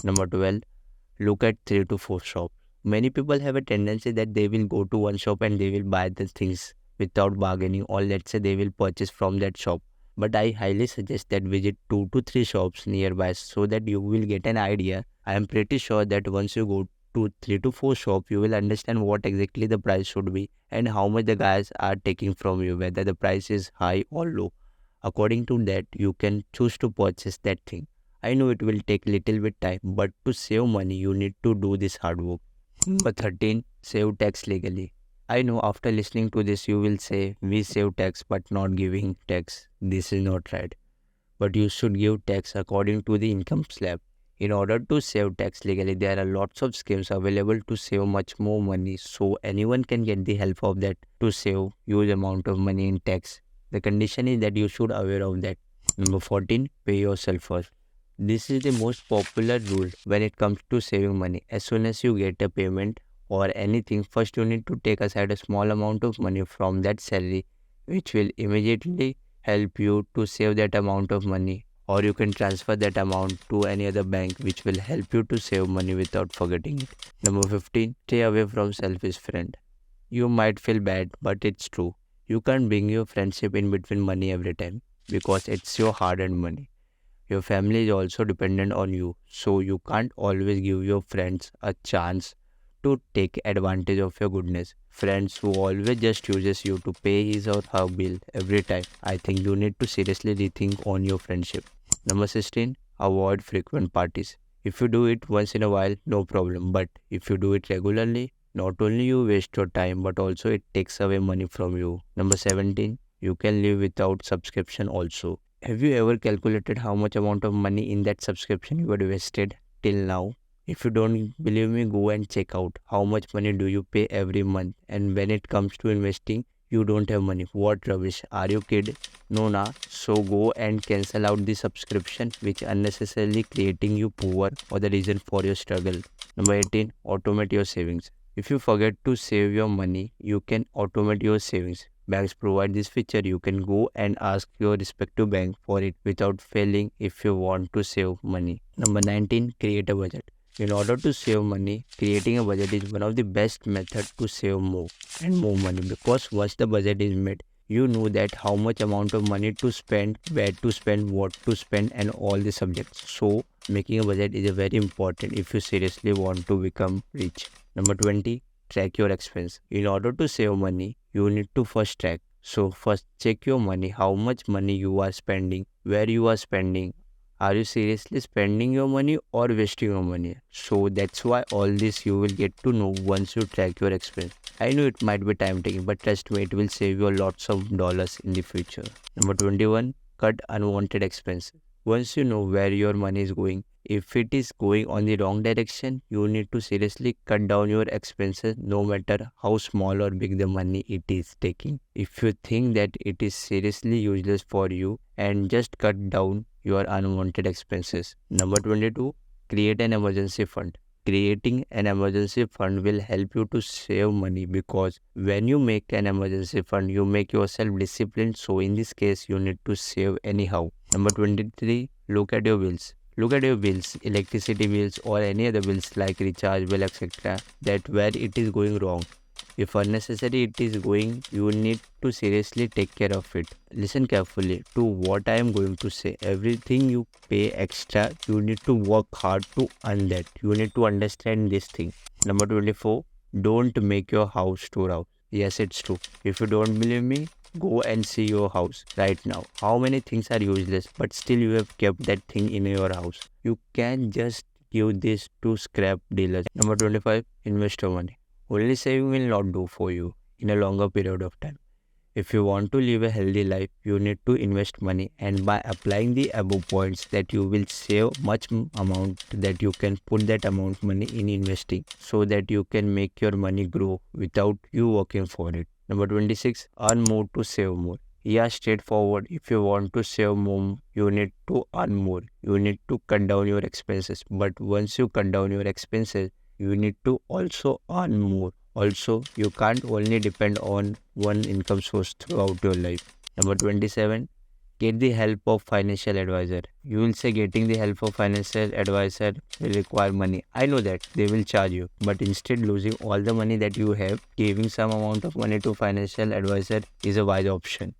Number 12, look at 3 to 4 shops. Many people have a tendency that they will go to one shop and they will buy the things without bargaining, or let's say they will purchase from that shop. But I highly suggest that visit 2 to 3 shops nearby so that you will get an idea. I am pretty sure that once you go to 3 to 4 shops, you will understand what exactly the price should be and how much the guys are taking from you, whether the price is high or low. According to that, you can choose to purchase that thing. I know it will take little bit time, but to save money, you need to do this hard work. Number 13, save tax legally. I know after listening to this, you will say, we save tax but not giving tax. This is not right. But you should give tax according to the income slab. In order to save tax legally, there are lots of schemes available to save much more money. So anyone can get the help of that to save huge amount of money in tax. The condition is that you should aware of that. Number 14, pay yourself first. This is the most popular rule when it comes to saving money. As soon as you get a payment or anything, first you need to take aside a small amount of money from that salary, which will immediately help you to save that amount of money, or you can transfer that amount to any other bank, which will help you to save money without forgetting it. Number 15, stay away from selfish friend. You might feel bad, but it's true. You can't bring your friendship in between money every time because it's your hard-earned money. Your family is also dependent on you, so you can't always give your friends a chance to take advantage of your goodness. Friends who always just uses you to pay his or her bill every time. I think you need to seriously rethink on your friendship. Number 16, avoid frequent parties. If you do it once in a while, no problem. But if you do it regularly, not only you waste your time, but also it takes away money from you. Number 17, you can live without subscription also. Have you ever calculated how much amount of money in that subscription you had wasted till now? If you don't believe me, go and check out how much money do you pay every month. And when it comes to investing, you don't have money. What rubbish. Are you kidding? No, nah. So go and cancel out the subscription which unnecessarily creating you poor or the reason for your struggle. Number 18, automate your savings. If you forget to save your money, you can automate your savings. Banks provide this feature. You can go and ask your respective bank for it without failing if you want to save money. Number 19, create a budget. In order to save money, creating a budget is one of the best methods to save more and more money, because once the budget is made, you know that how much amount of money to spend, where to spend, what to spend, and all the subjects. So making a budget is a very important if you seriously want to become rich. Number 20, track your expense. In order to save money, you need to first track. So first check your money, how much money you are spending, where you are spending. Are you seriously spending your money or wasting your money? So that's why all this you will get to know once you track your expense. I know it might be time taking, but trust me, it will save you lots of dollars in the future. Number 21, cut unwanted expenses. Once you know where your money is going, if it is going on the wrong direction, you need to seriously cut down your expenses no matter how small or big the money it is taking. If you think that it is seriously useless for you, and just cut down your unwanted expenses. Number 22, create an emergency fund. Creating an emergency fund will help you to save money, because when you make an emergency fund, you make yourself disciplined. So in this case, you need to save anyhow. Number 23, look at your bills. Look at your bills, electricity bills or any other bills like recharge bill, etc. that where it is going wrong. If unnecessary it is going, you need to seriously take care of it. Listen carefully to what I am going to say. Everything you pay extra, you need to work hard to earn that. You need to understand this thing. Number 24, don't make your house storehouse. Yes, it's true. If you don't believe me, go and see your house right now. How many things are useless, but still you have kept that thing in your house? You can just give this to scrap dealers. Number 25, invest your money. Only saving will not do for you in a longer period of time. If you want to live a healthy life, you need to invest money, and by applying the above points that you will save much amount, that you can put that amount money in investing so that you can make your money grow without you working for it. Number 26, earn more to save more. Yeah, straightforward. If you want to save more, you need to earn more. You need to cut down your expenses. But once you cut down your expenses, you need to also earn more. Also, you can't only depend on one income source throughout your life. Number 27, Get the help of financial advisor. You will say getting the help of financial advisor will require money. I know that they will charge you, but instead losing all the money that you have, giving some amount of money to financial advisor is a wise option.